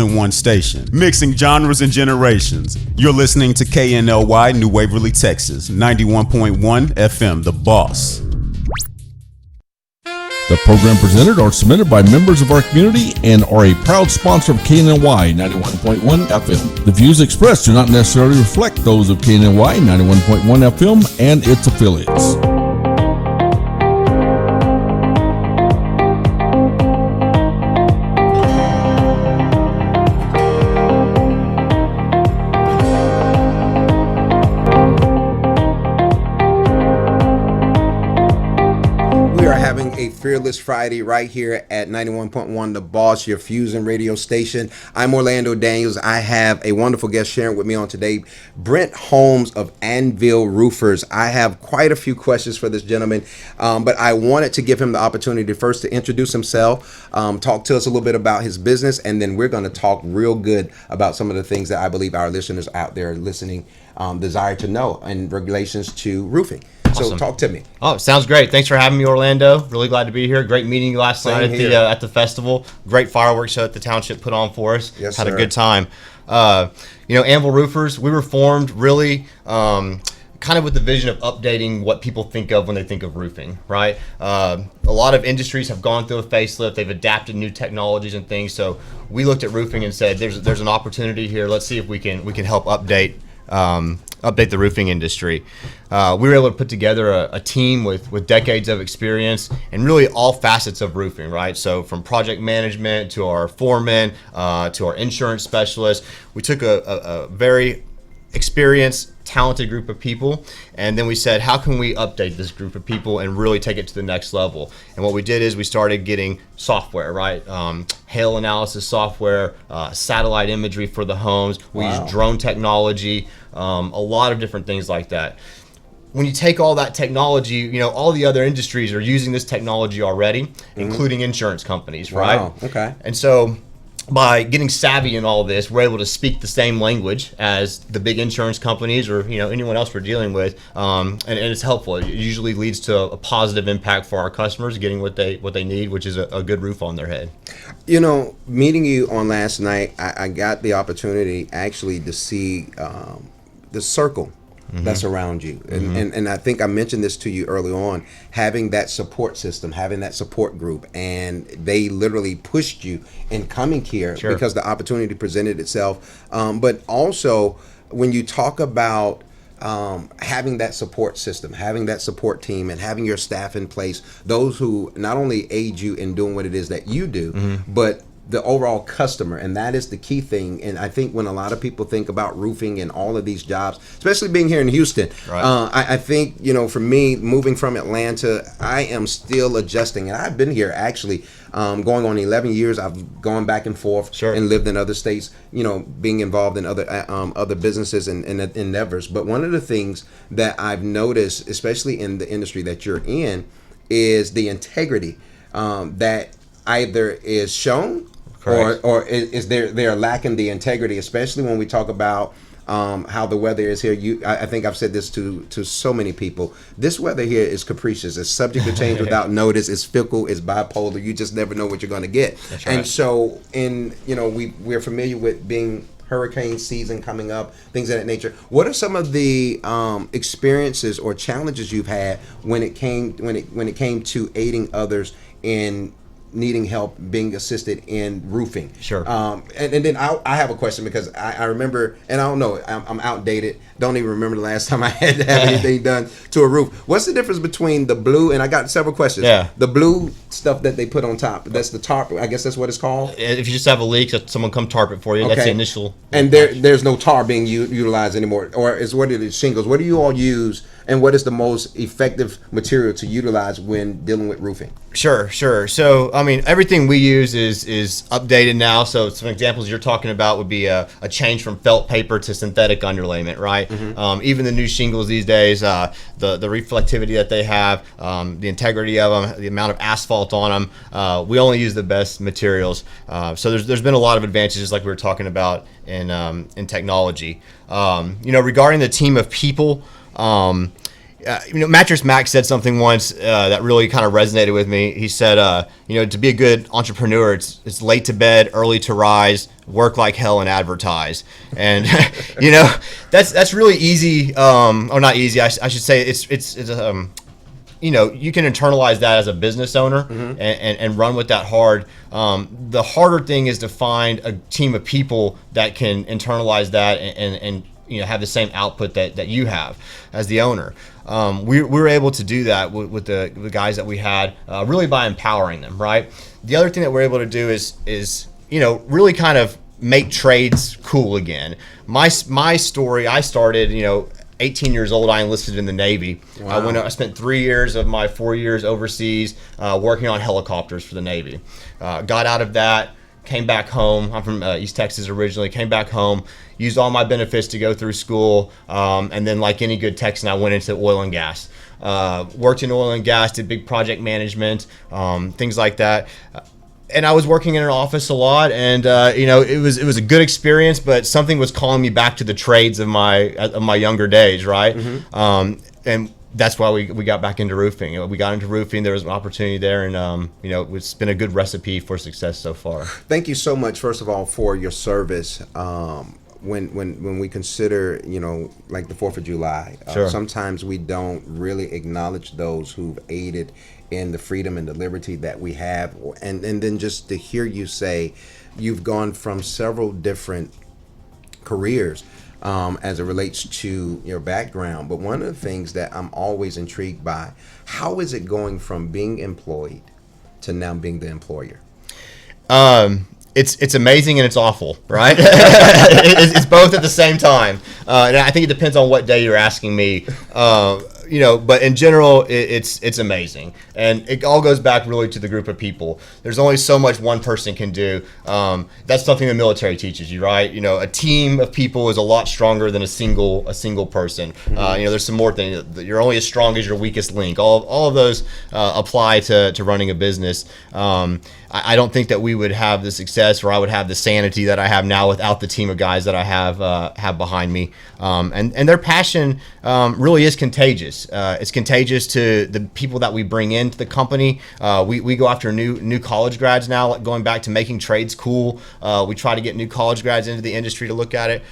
in one station, mixing genres and generations. You're listening to KNLY, New Waverly, Texas, 91.1 FM, The Boss. The program presented are submitted by members of our community and are a proud sponsor of KNLY 91.1 FM. The views expressed do not necessarily reflect those of KNLY 91.1 FM and its affiliates. Fearless Friday right here at 91.1 The Boss, your Fusion radio station. I'm Orlando Daniels. I have a wonderful guest sharing with me on today, Brent Holmes of Anvil Roofers. I have quite a few questions for this gentleman, but I wanted to give him the opportunity first to introduce himself, talk to us a little bit about his business, and then we're going to talk real good about some of the things that I believe our listeners out there listening desire to know in relations to roofing. Awesome. So talk to me. Oh, sounds great. Thanks for having me, Orlando. Really glad to be here. Great meeting you last night at the festival. Great fireworks show that the township put on for us. Yes, Had sir. a good time. Anvil Roofers, we were formed really kind of with the vision of updating what people think of when they think of roofing, right? A lot of industries have gone through a facelift. They've adapted new technologies and things. So we looked at roofing and said, there's an opportunity here. Let's see if we can help update the roofing industry. We were able to put together a team with decades of experience and really all facets of roofing, right? So from project management to our foremen to our insurance specialists, we took a very experienced, talented group of people, and then we said, how can we update this group of people and really take it to the next level? And what we did is we started getting software, right? Hail analysis software, satellite imagery for the homes. We use drone technology, a lot of different things like that. When you take all that technology, all the other industries are using this technology already, including insurance companies, right? Wow, okay. And so by getting savvy in all this, we're able to speak the same language as the big insurance companies or anyone else we're dealing with, and it's helpful. It usually leads to a positive impact for our customers getting what they need, which is a good roof on their head. Meeting you on last night, I got the opportunity actually to see the circle that's around you. And I think I mentioned this to you early on, having that support system, having that support group, and they literally pushed you in coming here because the opportunity presented itself. But also when you talk about having that support system, having that support team, and having your staff in place, those who not only aid you in doing what it is that you do, but the overall customer, and that is the key thing. And I think when a lot of people think about roofing and all of these jobs, especially being here in Houston, I think, for me, moving from Atlanta, I am still adjusting. And I've been here actually going on 11 years. I've gone back and forth and lived in other states, being involved in other businesses and endeavors. But one of the things that I've noticed, especially in the industry that you're in, is the integrity that either is shown or is they're lacking the integrity, especially when we talk about how the weather is here. I think I've said this to so many people. This weather here is capricious. It's subject to change without notice. It's fickle. It's bipolar. You just never know what you're going to get. That's right. And so, we're familiar with being hurricane season coming up, things of that nature. What are some of the experiences or challenges you've had when it came to aiding others in needing help, being assisted in roofing? And then I have a question, because I remember, and I don't know, I'm outdated, don't even remember the last time I had to have anything done to a roof. What's the difference between the blue, and I got several questions, the blue stuff that they put on top, that's the tarp, I guess that's what it's called? If you just have a leak, someone come tarp it for you. That's the initial. And there's no tar being utilized anymore, or what are the shingles? What do you all use, and what is the most effective material to utilize when dealing with roofing? Sure. So, everything we use is updated now. So some examples you're talking about would be a change from felt paper to synthetic underlayment, right? Even the new shingles these days, the reflectivity that they have, the integrity of them, the amount of asphalt on them, we only use the best materials. So there's been a lot of advances, like we were talking about in technology. Regarding the team of people, Mattress Mac said something once that really kind of resonated with me. He said, to be a good entrepreneur, it's late to bed, early to rise, work like hell, and advertise. And that's really easy. Or not easy. I should say it's you can internalize that as a business owner and run with that hard. The harder thing is to find a team of people that can internalize that and have the same output that you have as the owner. We were able to do that with the guys that we had, really by empowering them, right? The other thing that we're able to do is really kind of make trades cool again. My story, I started, 18 years old, I enlisted in the Navy. Wow. I spent 3 years of my 4 years overseas working on helicopters for the Navy. Got out of that, came back home. I'm from East Texas originally, came back home, used all my benefits to go through school, and then like any good Texan, I went into oil and gas. Worked in oil and gas, did big project management, things like that. And I was working in an office a lot, and it was a good experience, but something was calling me back to the trades of my younger days, right? And that's why we got back into roofing. We got into roofing. There was an opportunity there, and it's been a good recipe for success so far. Thank you so much, first of all, for your service. When we consider, like the 4th of July, Sure. Sometimes we don't really acknowledge those who've aided in the freedom and the liberty that we have. And then just to hear you say you've gone from several different careers as it relates to your background. But one of the things that I'm always intrigued by, how is it going from being employed to now being the employer? It's amazing and it's awful, right? It's both at the same time, and I think it depends on what day you're asking me. But in general, it's amazing, and it all goes back really to the group of people. There's only so much one person can do. That's something the military teaches you, right? A team of people is a lot stronger than a single person. There's some more things. You're only as strong as your weakest link. All of those apply to running a business. I don't think that we would have the success, or I would have the sanity that I have now without the team of guys that I have behind me. And their passion really is contagious. It's contagious to the people that we bring into the company. We go after new college grads now, like going back to making trades cool. We try to get new college grads into the industry to look at it.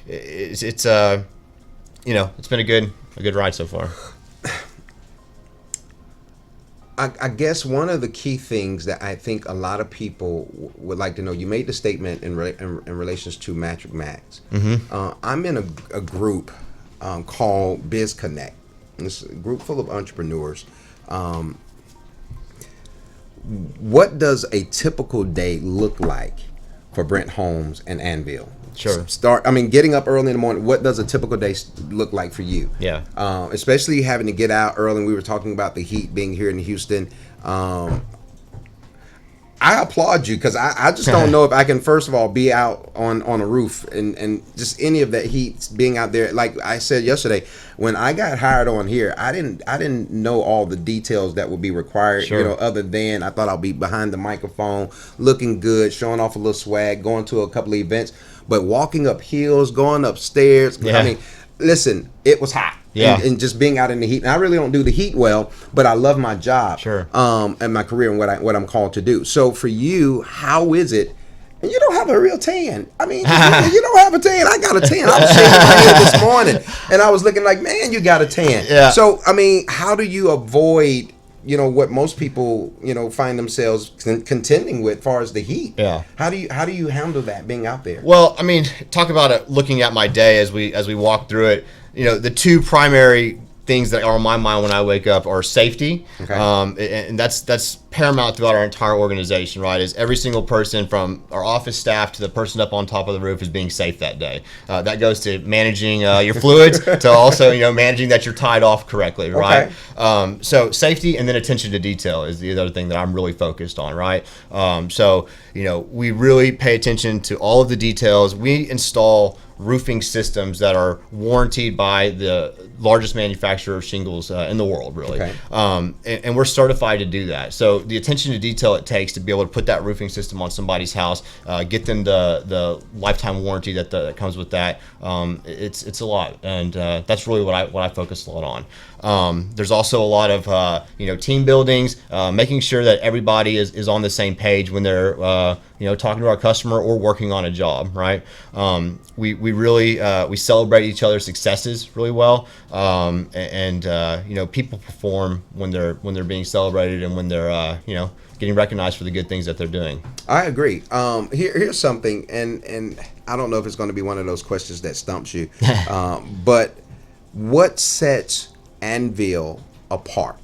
It's been a good ride so far. I guess one of the key things that I think a lot of people would like to know, you made the statement in relations to Mattress Max. I'm in a group called Biz Connect. It's a group full of entrepreneurs. What does a typical day look like for Brent Holmes and Anvil? Sure. Getting up early in the morning, what does a typical day look like for you? Yeah. Especially having to get out early. We were talking about the heat being here in Houston. I applaud you, because I just don't know if I can, first of all, be out on a roof and just any of that heat being out there. Like I said yesterday, when I got hired on here, I didn't know all the details that would be required. Sure. Other than I thought I'll be behind the microphone, looking good, showing off a little swag, going to a couple of events. But walking up hills, going upstairs, Yeah. Listen, it was hot. Yeah. And just being out in the heat. And I really don't do the heat well, but I love my job. Sure. And my career and what I'm called to do. So for you, how is it? And you don't have a real tan. You don't have a tan. I got a tan. I was shaving my head this morning, and I was looking like, man, you got a tan. Yeah. So how do you avoid what most people find themselves contending with, as far as the heat? Yeah. How do you handle that, being out there? Well, talk about it. Looking at my day as we walk through it, the two primary things that are on my mind when I wake up are safety, Okay. And that's paramount throughout our entire organization, right? Is every single person from our office staff to the person up on top of the roof is being safe that day. That goes to managing your fluids, to also managing that you're tied off correctly, right? Okay. So safety, and then attention to detail is the other thing that I'm really focused on, right? We really pay attention to all of the details. We install roofing systems that are warranted by the largest manufacturer of shingles in the world, really. Okay. And we're certified to do that. So the attention to detail it takes to be able to put that roofing system on somebody's house, get them the lifetime warranty that comes with that. It's a lot, and that's really what I focus a lot on. There's also a lot of team buildings, making sure that everybody is on the same page when they're talking to our customer or working on a job, right? We really we celebrate each other's successes really well, and people perform when they're being celebrated and when they're getting recognized for the good things that they're doing. I agree. Here's something, and I don't know if it's going to be one of those questions that stumps you, but what sets Anvil apart?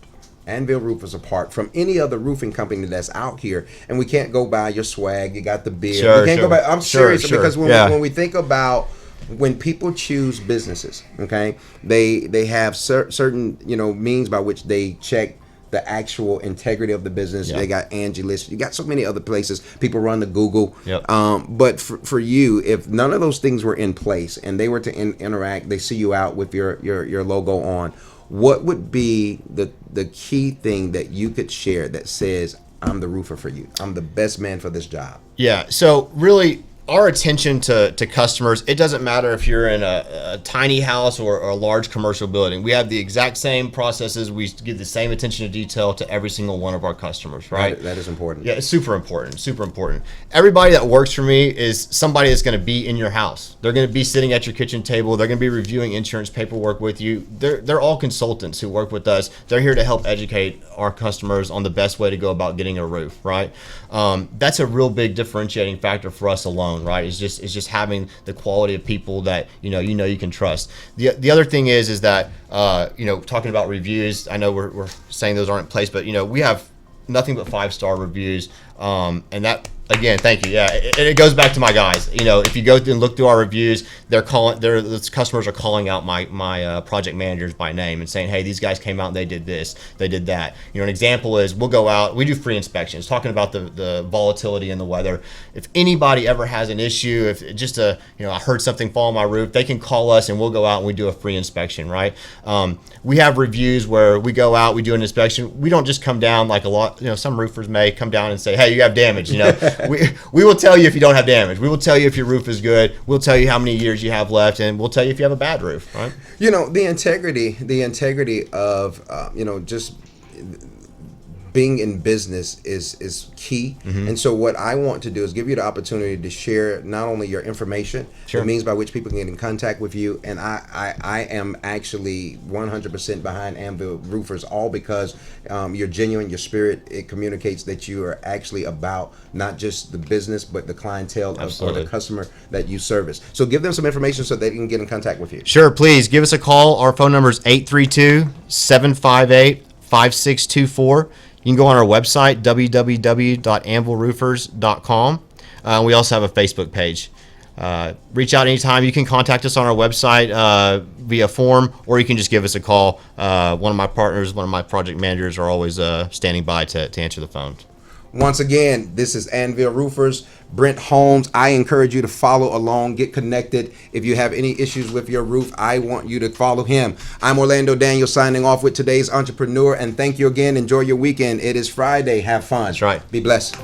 Anvil Roofers apart from any other roofing company that's out here, and we can't go by your swag. You got the beard. Sure, we can't sure. go by. I'm serious Sure. because Yeah. when we think about when people choose businesses, okay, they have certain means by which they check the actual integrity of the business. Yep. They got Angie listed. You got so many other places. People run to Google. Yep. But for you, if none of those things were in place and they were to interact, they see you out with your logo on. What would be the key thing that you could share that says, I'm the roofer for you. I'm the best man for this job? Yeah. So really, our attention to customers, it doesn't matter if you're in a tiny house or a large commercial building. We have the exact same processes. We give the same attention to detail to every single one of our customers, right? That is important. Yeah, it's super important, super important. Everybody that works for me is somebody that's going to be in your house. They're going to be sitting at your kitchen table. They're going to be reviewing insurance paperwork with you. They're all consultants who work with us. They're here to help educate our customers on the best way to go about getting a roof, right? That's a real big differentiating factor for us alone, right? It's just having the quality of people that you can trust. The other thing is that talking about reviews, I know we're saying those aren't in place, but we have nothing but 5-star reviews, and that, again, thank you. Yeah, it goes back to my guys. If you go through and look through our reviews, the customers are calling out my project managers by name and saying, hey, these guys came out and they did this, they did that. An example is we'll go out, we do free inspections, talking about the volatility in the weather. If anybody ever has an issue, if just I heard something fall on my roof, they can call us and we'll go out and we do a free inspection, right? We have reviews where we go out, we do an inspection. We don't just come down like a lot, some roofers may come down and say, hey, you have damage, We will tell you if you don't have damage. We will tell you if your roof is good. We'll tell you how many years you have left, and we'll tell you if you have a bad roof, right? The integrity of just being in business is key. Mm-hmm. And so what I want to do is give you the opportunity to share not only your information, Sure. the means by which people can get in contact with you. And I am actually 100% behind Anvil Roofers, all because you're genuine, your spirit, it communicates that you are actually about not just the business, but the clientele or the customer that you service. So give them some information so they can get in contact with you. Sure, please give us a call. Our phone number is 832-758-5624. You can go on our website, www.anvilroofers.com. We also have a Facebook page. Reach out anytime. You can contact us on our website via form, or you can just give us a call. One of my partners, one of my project managers are always standing by to answer the phone. Once again, this is Anvil Roofers, Brent Holmes. I encourage you to follow along, get connected. If you have any issues with your roof, I want you to follow him. I'm Orlando Daniel signing off with today's Entrepreneur, and thank you again. Enjoy your weekend. It is Friday. Have fun. That's right. Be blessed.